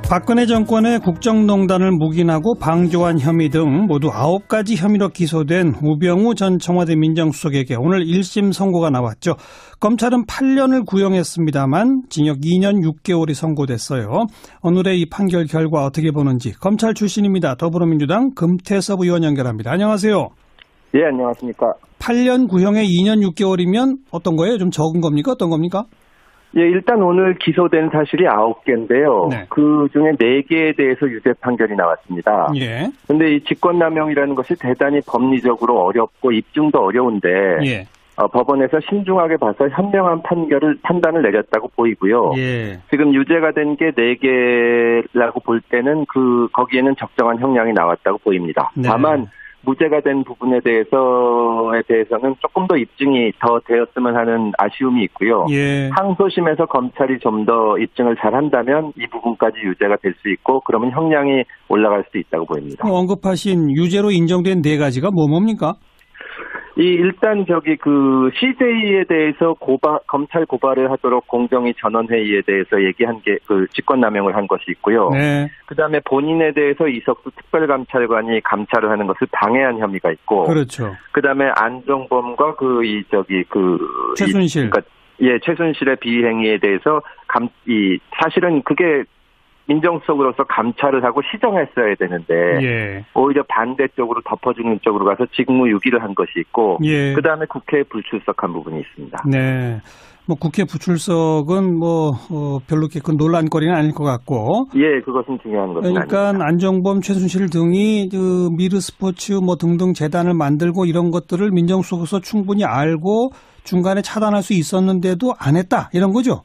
박근혜 정권의 국정농단을 묵인하고 방조한 혐의 등 모두 9가지 혐의로 기소된 우병우 전 청와대 민정수석에게 오늘 1심 선고가 나왔죠. 검찰은 8년을 구형했습니다만 징역 2년 6개월이 선고됐어요. 오늘의 이 판결 결과 어떻게 보는지 검찰 출신입니다. 더불어민주당 금태섭 의원 연결합니다. 안녕하세요. 예, 안녕하십니까. 8년 구형에 2년 6개월이면 어떤 거예요? 좀 적은 겁니까? 어떤 겁니까? 예, 일단 오늘 기소된 사실이 9개인데요. 네. 그 중에 4개에 대해서 유죄 판결이 나왔습니다. 예. 근데 이 직권남용이라는 것이 대단히 법리적으로 어렵고 입증도 어려운데, 예. 법원에서 신중하게 봐서 현명한 판단을 내렸다고 보이고요. 예. 지금 유죄가 된 게 4개라고 볼 때는 거기에는 적정한 형량이 나왔다고 보입니다. 네. 다만, 무죄가 된 부분에 대해서는 조금 더 입증이 더 되었으면 하는 아쉬움이 있고요. 예. 항소심에서 검찰이 좀 더 입증을 잘한다면 이 부분까지 유죄가 될 수 있고 그러면 형량이 올라갈 수 있다고 보입니다. 언급하신 유죄로 인정된 4가지가 뭡니까? 일단 CJ에 대해서 검찰 고발을 하도록 공정위 전원회의에 대해서 얘기한 게 직권남용을 한 것이 있고요. 네. 그다음에 본인에 대해서 이석수 특별감찰관이 감찰을 하는 것을 방해한 혐의가 있고. 그렇죠. 그다음에 안종범과 최순실. 최순실의 비행위에 대해서 사실은 그게 민정수석으로서 감찰을 하고 시정했어야 되는데 예. 오히려 반대쪽으로 덮어주는 쪽으로 가서 직무유기를 한 것이 있고 예. 그다음에 국회에 불출석한 부분이 있습니다. 네, 국회 불출석은 별로 이렇게 큰 논란거리는 아닐 것 같고. 예, 그것은 중요한 것은 그러니까 아닙니다. 안종범, 최순실 등이 미르스포츠 등등 재단을 만들고 이런 것들을 민정수석으로서 충분히 알고 중간에 차단할 수 있었는데도 안 했다 이런 거죠.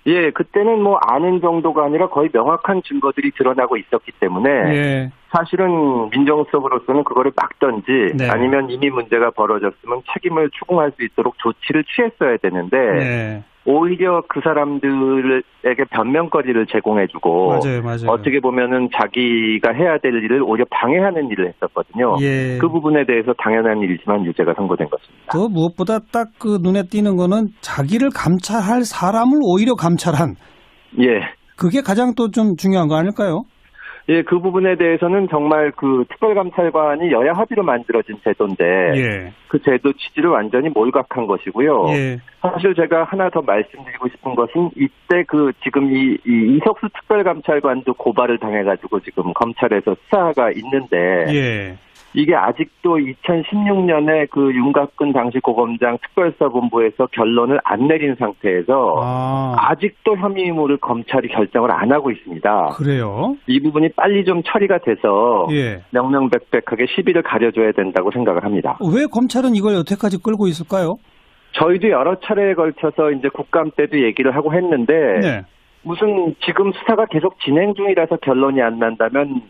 예, 그때는 아는 정도가 아니라 거의 명확한 증거들이 드러나고 있었기 때문에 예. 사실은 민정수석으로서는 그거를 막든지 네. 아니면 이미 문제가 벌어졌으면 책임을 추궁할 수 있도록 조치를 취했어야 되는데 네. 오히려 그 사람들에게 변명거리를 제공해주고 맞아요. 어떻게 보면은 자기가 해야 될 일을 오히려 방해하는 일을 했었거든요. 예. 그 부분에 대해서 당연한 일이지만 유죄가 선고된 것입니다. 또 무엇보다 딱 눈에 띄는 거는 자기를 감찰할 사람을 오히려 감찰한. 예. 그게 가장 또 좀 중요한 거 아닐까요? 예, 그 부분에 대해서는 정말 특별감찰관이 여야 합의로 만들어진 제도인데, 예. 그 제도 취지를 완전히 몰각한 것이고요. 예. 사실 제가 하나 더 말씀드리고 싶은 것은 이때 지금 이석수 특별감찰관도 고발을 당해가지고 지금 검찰에서 수사가 있는데, 예. 이게 아직도 2016년에 윤갑근 당시 고검장 특별수사본부에서 결론을 안 내린 상태에서 아직도 혐의 의무를 검찰이 결정을 안 하고 있습니다. 그래요? 이 부분이 빨리 좀 처리가 돼서 예. 명명백백하게 시비를 가려줘야 된다고 생각을 합니다. 왜 검찰은 이걸 여태까지 끌고 있을까요? 저희도 여러 차례에 걸쳐서 이제 국감 때도 얘기를 하고 했는데 네. 무슨 지금 수사가 계속 진행 중이라서 결론이 안 난다면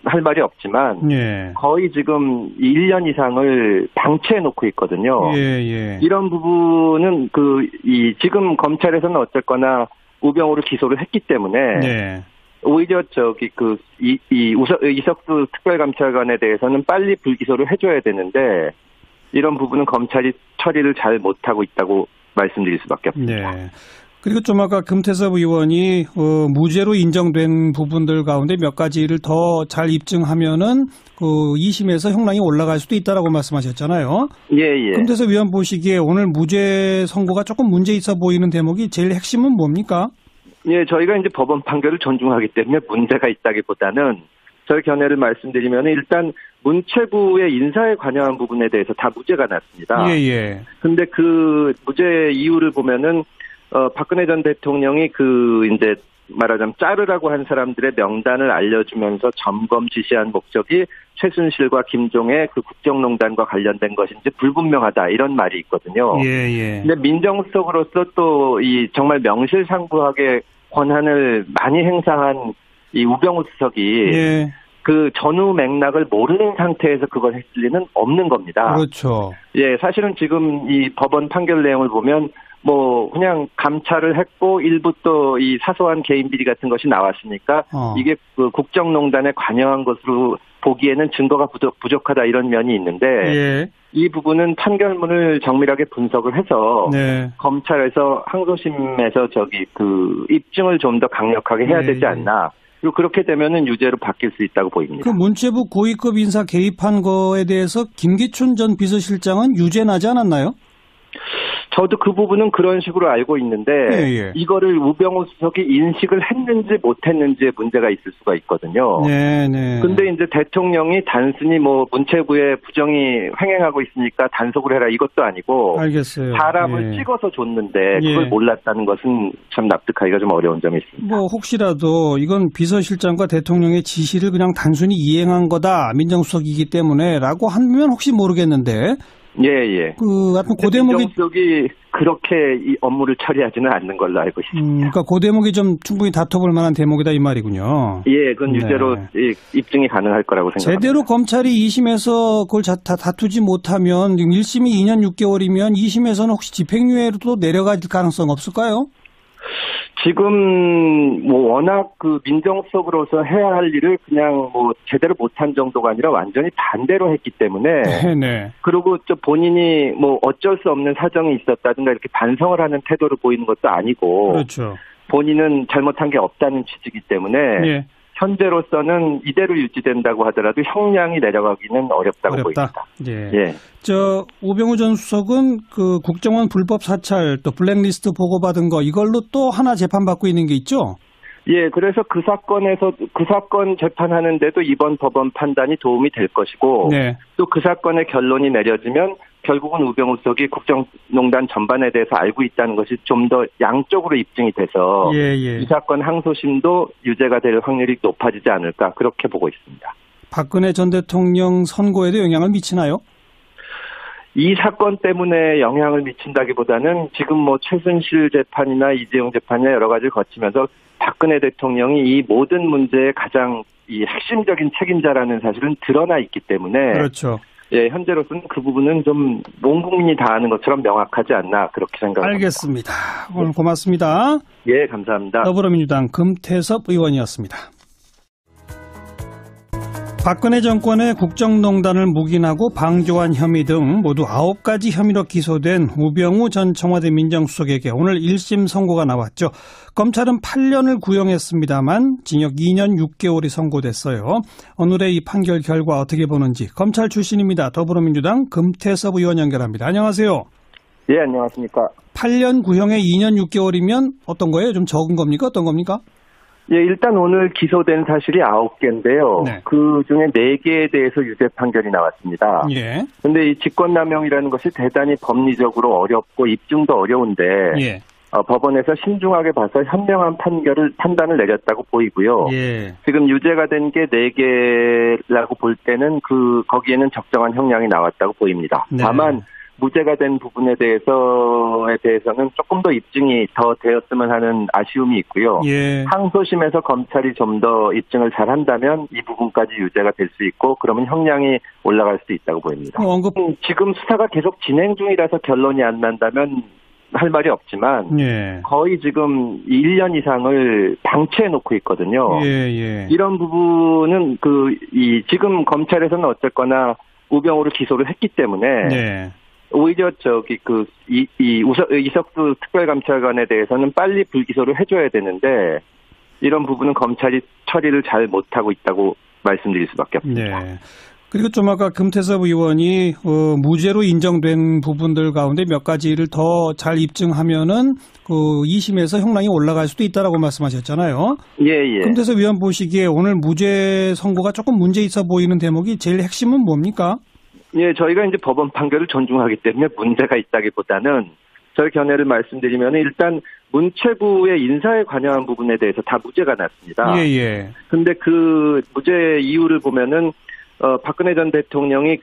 할 말이 없지만 예. 거의 지금 1년 이상을 방치해 놓고 있거든요. 예. 이런 부분은 지금 검찰에서는 어쨌거나 우병우를 기소를 했기 때문에 네. 오히려 이석수 특별감찰관에 대해서는 빨리 불기소를 해줘야 되는데 이런 부분은 검찰이 처리를 잘 못하고 있다고 말씀드릴 수밖에 없습니다. 네. 그리고 좀 아까 금태섭 의원이 무죄로 인정된 부분들 가운데 몇 가지를 더 잘 입증하면은 2심에서 형량이 올라갈 수도 있다라고 말씀하셨잖아요. 예. 금태섭 의원 보시기에 오늘 무죄 선고가 조금 문제 있어 보이는 대목이 제일 핵심은 뭡니까? 예, 저희가 이제 법원 판결을 존중하기 때문에 문제가 있다기보다는 저희 견해를 말씀드리면 일단 문체부의 인사에 관여한 부분에 대해서 다 무죄가 났습니다. 예. 근데 그 무죄 이유를 보면은 박근혜 전 대통령이 이제 말하자면 자르라고 한 사람들의 명단을 알려주면서 점검 지시한 목적이 최순실과 김종의 국정농단과 관련된 것인지 불분명하다 이런 말이 있거든요. 예. 근데 민정수석으로서 또 정말 명실상부하게 권한을 많이 행사한 이 우병우 수석이 그 전후 맥락을 모르는 상태에서 그걸 했을 리는 없는 겁니다. 그렇죠. 예, 사실은 지금 이 법원 판결 내용을 보면 그냥 감찰을 했고 일부 또 이 사소한 개인 비리 같은 것이 나왔으니까 이게 국정농단에 관여한 것으로 보기에는 증거가 부족하다 이런 면이 있는데 이 부분은 판결문을 정밀하게 분석을 해서 네. 검찰에서 항소심에서 입증을 좀 더 강력하게 해야 되지 않나. 그리고 그렇게 되면은 유죄로 바뀔 수 있다고 보입니다. 그 문체부 고위급 인사 개입한 거에 대해서 김기춘 전 비서실장은 유죄 나지 않았나요? 저도 그 부분은 그런 식으로 알고 있는데 이거를 우병우 수석이 인식을 했는지 못했는지의 문제가 있을 수가 있거든요. 네네. 근데 이제 대통령이 단순히 문체부에 부정이 횡행하고 있으니까 단속을 해라 이것도 아니고 알겠어요. 사람을 찍어서 줬는데 그걸 몰랐다는 것은 참 납득하기가 좀 어려운 점이 있습니다. 혹시라도 이건 비서실장과 대통령의 지시를 그냥 단순히 이행한 거다 민정수석이기 때문에라고 하면 혹시 모르겠는데. 예. 하여튼 고대목이 민정수석이 그렇게 이 업무를 처리하지는 않는 걸로 알고 있습니다. 그러니까 고대목이 좀 충분히 다퉈볼 만한 대목이다 이 말이군요. 예, 그건 유죄로 입증이 가능할 거라고 생각합니다. 제대로 검찰이 2심에서 그걸 다투지 못하면 1심이 2년 6개월이면 2심에서는 혹시 집행유예로도 내려갈 가능성 없을까요? 지금 워낙 민정수석으로서 해야 할 일을 그냥 제대로 못한 정도가 아니라 완전히 반대로 했기 때문에 네. 그리고 본인이 어쩔 수 없는 사정이 있었다든가 이렇게 반성을 하는 태도를 보이는 것도 아니고 그렇죠. 본인은 잘못한 게 없다는 취지이기 때문에 현재로서는 이대로 유지된다고 하더라도 형량이 내려가기는 어렵다고 보입니다. 예. 우병우 전 수석은 국정원 불법 사찰 또 블랙리스트 보고받은 거 이걸로 또 하나 재판받고 있는 게 있죠? 예, 그래서 그 사건 재판하는데도 이번 법원 판단이 도움이 될 것이고 또 그 사건의 결론이 내려지면 결국은 우병우 수석이 국정농단 전반에 대해서 알고 있다는 것이 좀 더 양쪽으로 입증이 돼서 이 사건 항소심도 유죄가 될 확률이 높아지지 않을까 그렇게 보고 있습니다. 박근혜 전 대통령 선고에도 영향을 미치나요? 이 사건 때문에 영향을 미친다기보다는 지금 최순실 재판이나 이재용 재판이나 여러 가지를 거치면서 박근혜 대통령이 이 모든 문제의 가장 핵심적인 책임자라는 사실은 드러나 있기 때문에 그렇죠. 예, 현재로서는 그 부분은 좀 온 국민이 다 아는 것처럼 명확하지 않나 그렇게 생각합니다. 알겠습니다. 오늘 고맙습니다. 예, 감사합니다. 더불어민주당 금태섭 의원이었습니다. 박근혜 정권의 국정농단을 묵인하고 방조한 혐의 등 모두 9가지 혐의로 기소된 우병우 전 청와대 민정수석에게 오늘 1심 선고가 나왔죠. 검찰은 8년을 구형했습니다만 징역 2년 6개월이 선고됐어요. 오늘의 이 판결 결과 어떻게 보는지 검찰 출신입니다. 더불어민주당 금태섭 의원 연결합니다. 안녕하세요. 예, 안녕하십니까. 8년 구형에 2년 6개월이면 어떤 거예요? 좀 적은 겁니까? 어떤 겁니까? 예, 일단 오늘 기소된 사실이 9개인데요. 그 중에 4개에 대해서 유죄 판결이 나왔습니다. 그런데 이 직권남용이라는 것이 대단히 법리적으로 어렵고 입증도 어려운데 법원에서 신중하게 봐서 현명한 판단을 내렸다고 보이고요. 지금 유죄가 된 게 4개라고 볼 때는 거기에는 적정한 형량이 나왔다고 보입니다. 다만 무죄가 된 부분에 대해서는 조금 더 입증이 더 되었으면 하는 아쉬움이 있고요. 항소심에서 검찰이 좀 더 입증을 잘한다면 이 부분까지 유죄가 될 수 있고 그러면 형량이 올라갈 수 있다고 보입니다. 지금 수사가 계속 진행 중이라서 결론이 안 난다면 할 말이 없지만 거의 지금 1년 이상을 방치해 놓고 있거든요. 이런 부분은 지금 검찰에서는 어쨌거나 우병우를 기소를 했기 때문에 오히려 이석수 특별감찰관에 대해서는 빨리 불기소를 해줘야 되는데 이런 부분은 검찰이 처리를 잘 못하고 있다고 말씀드릴 수밖에 없습니다. 그리고 좀 아까 금태섭 의원이 무죄로 인정된 부분들 가운데 몇 가지를 더 잘 입증하면은 2심에서 형량이 올라갈 수도 있다라고 말씀하셨잖아요. 금태섭 의원 보시기에 오늘 무죄 선고가 조금 문제 있어 보이는 대목이 제일 핵심은 뭡니까? 예, 저희가 이제 법원 판결을 존중하기 때문에 문제가 있다기보다는 저희 견해를 말씀드리면 일단 문체부의 인사에 관여한 부분에 대해서 다 무죄가 났습니다. 근데 그 무죄 이유를 보면은 박근혜 전 대통령이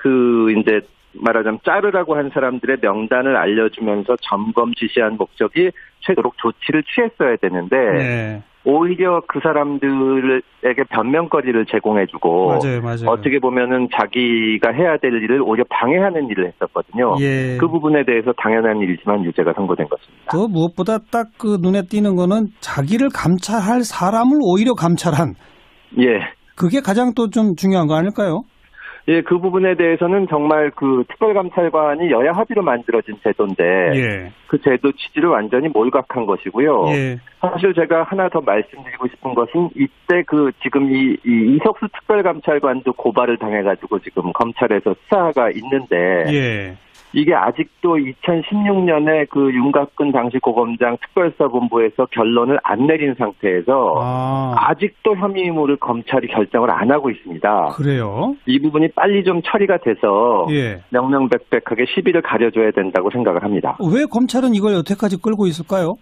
이제 말하자면 짜르라고 한 사람들의 명단을 알려주면서 점검 지시한 목적이 최대로 조치를 취했어야 되는데 오히려 그 사람들에게 변명거리를 제공해주고 맞아요. 어떻게 보면은 자기가 해야 될 일을 오히려 방해하는 일을 했었거든요. 그 부분에 대해서 당연한 일이지만 유죄가 선고된 것입니다. 또 무엇보다 딱 눈에 띄는 거는 자기를 감찰할 사람을 오히려 감찰한. 그게 가장 또 좀 중요한 거 아닐까요? 예, 그 부분에 대해서는 정말 그 특별감찰관이 여야 합의로 만들어진 제도인데 예. 그 제도 취지를 완전히 몰각한 것이고요. 예. 사실 제가 하나 더 말씀드리고 싶은 것은 이때 그 지금 이 이석수 특별감찰관도 고발을 당해가지고 지금 검찰에서 수사가 있는데 예. 이게 아직도 2016년에 그 윤곽근 당시 고검장 특별수사본부에서 결론을 안 내린 상태에서 아직도 혐의 의무를 검찰이 결정을 안 하고 있습니다. 그래요? 이 부분이 빨리 좀 처리가 돼서 예. 명명백백하게 시비를 가려줘야 된다고 생각을 합니다. 왜 검찰은 이걸 여태까지 끌고 있을까요?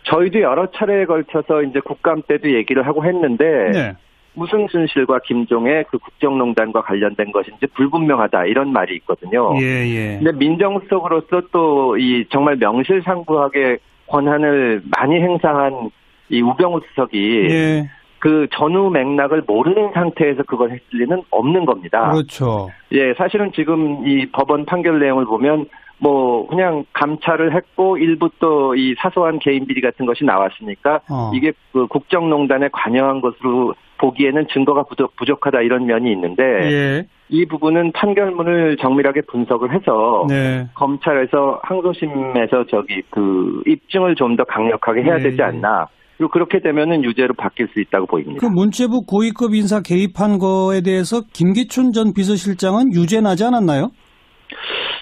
저희도 여러 차례에 걸쳐서 이제 국감 때도 얘기를 하고 했는데 네. 무승순실과 김종의 그 국정농단과 관련된 것인지 불분명하다 이런 말이 있거든요. 예. 근데 민정수석으로서 또 이 정말 명실상부하게 권한을 많이 행사한 이 우병우 수석이 예. 그 전후 맥락을 모르는 상태에서 그걸 했을 리는 없는 겁니다. 그렇죠. 예, 사실은 지금 이 법원 판결 내용을 보면 뭐 그냥 감찰을 했고 일부 또 이 사소한 개인 비리 같은 것이 나왔으니까 이게 그 국정농단에 관여한 것으로 보기에는 증거가 부족하다 이런 면이 있는데 예. 이 부분은 판결문을 정밀하게 분석을 해서 네. 검찰에서 항소심에서 그 입증을 좀 더 강력하게 해야 되지 않나. 그리고 그렇게 되면은 유죄로 바뀔 수 있다고 보입니다. 그 문체부 고위급 인사 개입한 거에 대해서 김기춘 전 비서실장은 유죄 나지 않았나요?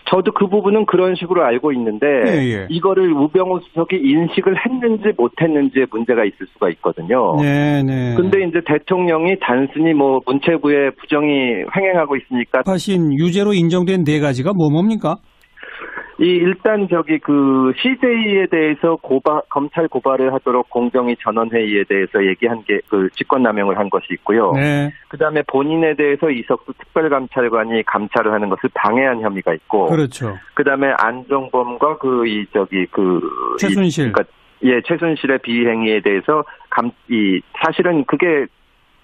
저도 그 부분은 그런 식으로 알고 있는데 예. 이거를 우병우 수석이 인식을 했는지 못했는지에 문제가 있을 수가 있거든요. 네. 근데 이제 대통령이 단순히 뭐 문체부의 부정이 횡행하고 있으니까 하신 유죄로 인정된 네 가지가 뭡니까? 일단 그 CJ에 대해서 검찰 고발을 하도록 공정위 전원회의에 대해서 얘기한 게 그 직권남용을 한 것이 있고요. 네. 그다음에 본인에 대해서 이석수 특별감찰관이 감찰을 하는 것을 방해한 혐의가 있고. 그렇죠. 그다음에 안종범과 최순실. 최순실의 비행위에 대해서 사실은 그게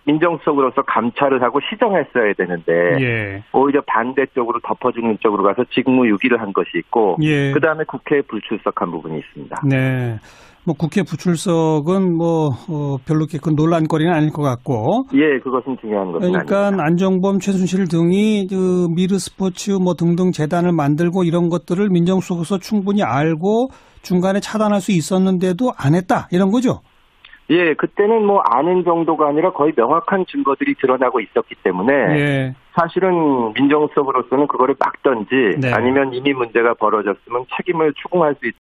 민정수석으로서 감찰을 하고 시정했어야 되는데 오히려 반대쪽으로 덮어주는 쪽으로 가서 직무유기를 한 것이 있고 그다음에 국회에 불출석한 부분이 있습니다. 네. 뭐 국회 불출석은 별로 이렇게 큰 논란거리는 아닐 것 같고. 예, 그것은 중요한 것은 그러니까 아닙니다. 안종범, 최순실 등이 그 미르스포츠 등등 재단을 만들고 이런 것들을 민정수석으로서 충분히 알고 중간에 차단할 수 있었는데도 안 했다 이런 거죠. 예, 그때는 아는 정도가 아니라 거의 명확한 증거들이 드러나고 있었기 때문에 사실은 민정수석으로서는 그거를 막든지 아니면 이미 문제가 벌어졌으면 책임을 추궁할 수